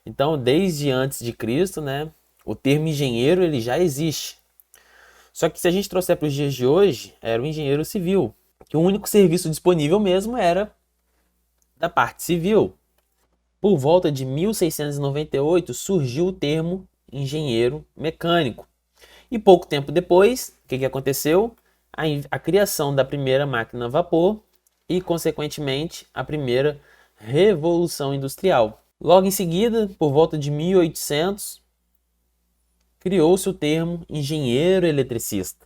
Então, desde antes de Cristo, né, o termo engenheiro ele já existe. Só que se a gente trouxer para os dias de hoje, era o engenheiro civil, que o único serviço disponível mesmo era da parte civil. Por volta de 1698 surgiu o termo engenheiro mecânico. E pouco tempo depois, o que aconteceu? A criação da primeira máquina a vapor e, consequentemente, a primeira revolução industrial. Logo em seguida, por volta de 1800, criou-se o termo engenheiro eletricista.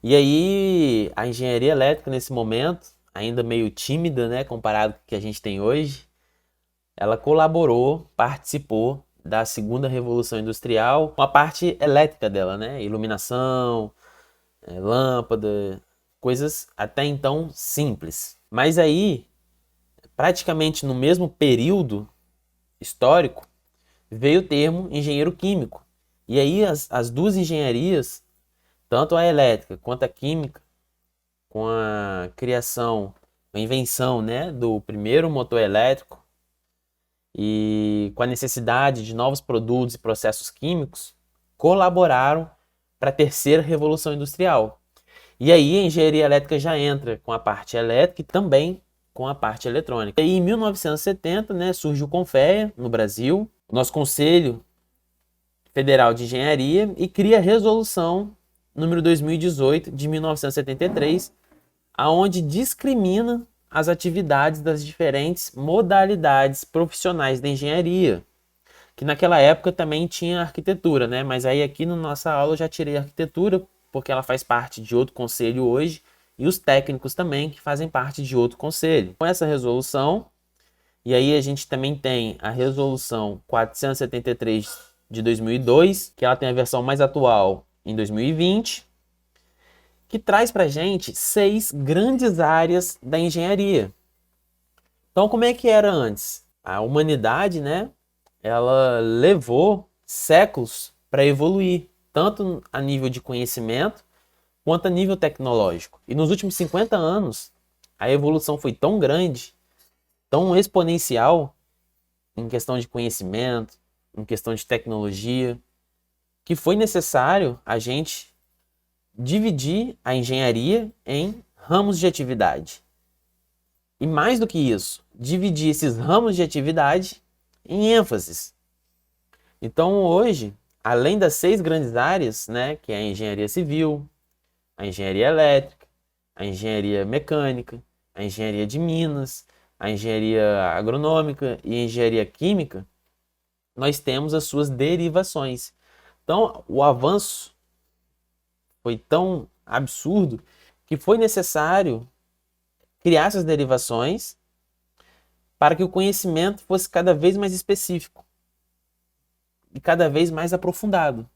E aí, a engenharia elétrica, nesse momento, ainda meio tímida, né, comparado com o que a gente tem hoje, ela colaborou, participou da segunda revolução industrial, com a parte elétrica dela, né, iluminação, lâmpada, coisas até então simples. Mas aí, praticamente no mesmo período histórico, veio o termo engenheiro químico. E aí as duas engenharias, tanto a elétrica quanto a química, com a criação, a invenção, né, do primeiro motor elétrico e com a necessidade de novos produtos e processos químicos, colaboraram para a terceira revolução industrial. E aí a engenharia elétrica já entra com a parte elétrica e também com a parte eletrônica. E aí, em 1970, né, surge o CONFEA no Brasil, o nosso Conselho Federal de Engenharia, e cria a Resolução número 2018 de 1973, aonde discrimina as atividades das diferentes modalidades profissionais da engenharia, que naquela época também tinha arquitetura, né? Mas aí aqui na nossa aula eu já tirei a arquitetura, porque ela faz parte de outro conselho hoje, e os técnicos também, que fazem parte de outro conselho. Com essa resolução, e aí a gente também tem a resolução 473 de 2002, que ela tem a versão mais atual em 2020, que traz para a gente 6 grandes áreas da engenharia. Então, como é que era antes? A humanidade, né, ela levou séculos para evoluir, tanto a nível de conhecimento quanto a nível tecnológico. E nos últimos 50 anos, a evolução foi tão grande, tão exponencial em questão de conhecimento, em questão de tecnologia, que foi necessário a gente dividir a engenharia em ramos de atividade. E mais do que isso, dividir esses ramos de atividade em ênfases. Então hoje, além das 6 grandes áreas, né, que é a engenharia civil, a engenharia elétrica, a engenharia mecânica, a engenharia de minas, a engenharia agronômica e a engenharia química, nós temos as suas derivações. Então, o avanço foi tão absurdo que foi necessário criar essas derivações para que o conhecimento fosse cada vez mais específico e cada vez mais aprofundado.